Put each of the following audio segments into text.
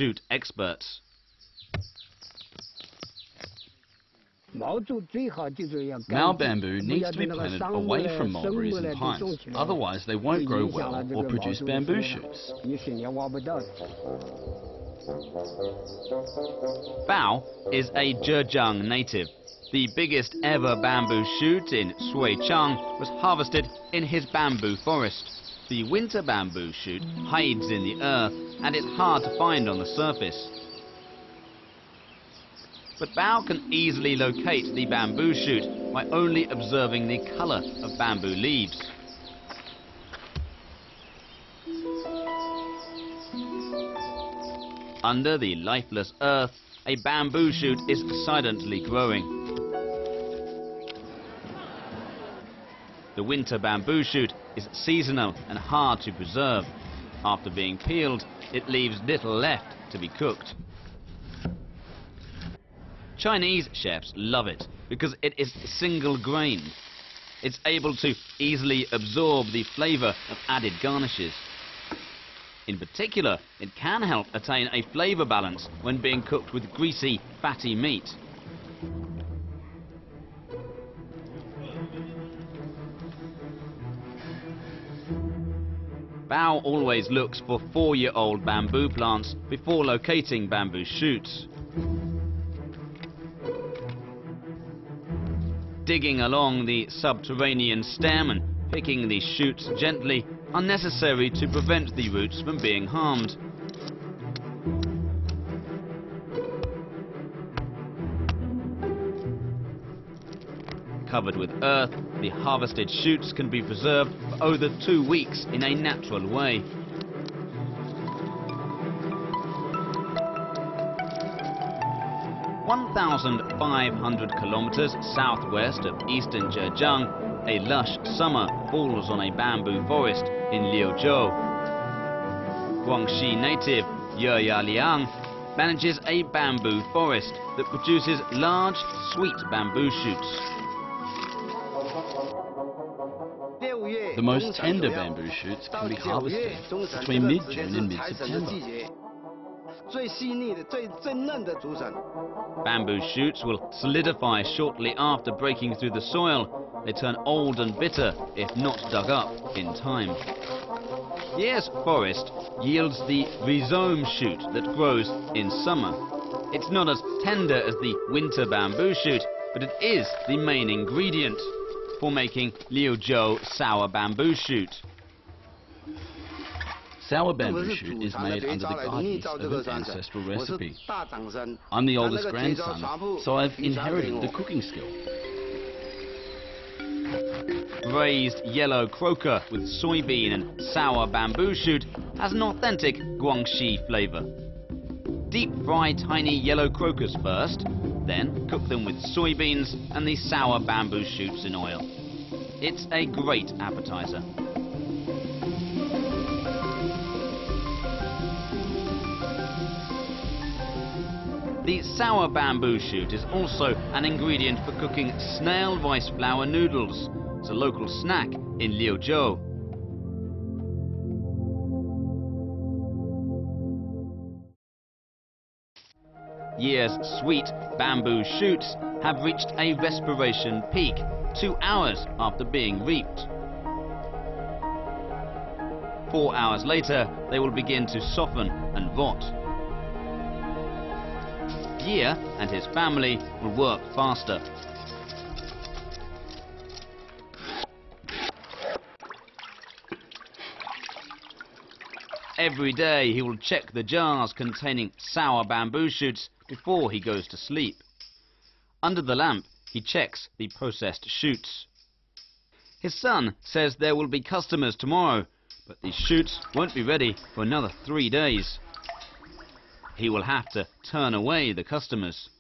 shoot experts. Mao bamboo needs to be planted away from mulberries and pines, otherwise they won't grow well or produce bamboo shoots. Bao is a Zhejiang native. The biggest ever bamboo shoot in Suichang was harvested in his bamboo forest. The winter bamboo shoot hides in the earth and is hard to find on the surface. But Bao can easily locate the bamboo shoot by only observing the color of bamboo leaves. Under the lifeless earth, a bamboo shoot is silently growing. The winter bamboo shoot is seasonal and hard to preserve. After being peeled, it leaves little left to be cooked. Chinese chefs love it because it is single-grained. It's able to easily absorb the flavor of added garnishes. In particular, it can help attain a flavor balance when being cooked with greasy, fatty meat. Bao always looks for 4-year-old bamboo plants before locating bamboo shoots. Digging along the subterranean stem and picking the shoots gently are necessary to prevent the roots from being harmed. Covered with earth, the harvested shoots can be preserved for over 2 weeks in a natural way. (1,500 kilometers southwest of eastern Zhejiang), a lush summer falls on a bamboo forest in Liuzhou. Guangxi native Ye Liang manages a bamboo forest that produces large, sweet bamboo shoots. The most tender bamboo shoots can be harvested between mid-June and mid-September. Bamboo shoots will solidify shortly after breaking through the soil. They turn old and bitter if not dug up in time. Ye's forest yields the rhizome shoot that grows in summer. It's not as tender as the winter bamboo shoot, but it is the main ingredient for making Liuzhou sour bamboo shoot. Sour bamboo shoot is made under the guidance of an ancestral recipe. I'm the oldest grandson, so I've inherited the cooking skill. Braised yellow croaker with soybean and sour bamboo shoot has an authentic Guangxi flavor. Deep fry tiny yellow croakers first, then cook them with soybeans and the sour bamboo shoots in oil. It's a great appetizer. The sour bamboo shoot is also an ingredient for cooking snail rice flour noodles. It's a local snack in Liuzhou. Ye's sweet bamboo shoots have reached a respiration peak 2 hours after being reaped. 4 hours later, they will begin to soften and rot. Ye and his family will work faster. Every day he will check the jars containing sour bamboo shoots before he goes to sleep. Under the lamp, he checks the processed shoots. His son says there will be customers tomorrow, but these shoots won't be ready for another 3 days. He will have to turn away the customers.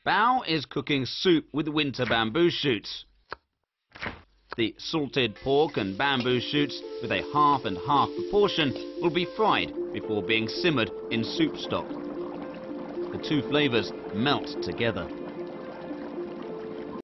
Bao is cooking soup with winter bamboo shoots. The salted pork and bamboo shoots with a half and half proportion will be fried before being simmered in soup stock. The two flavors melt together.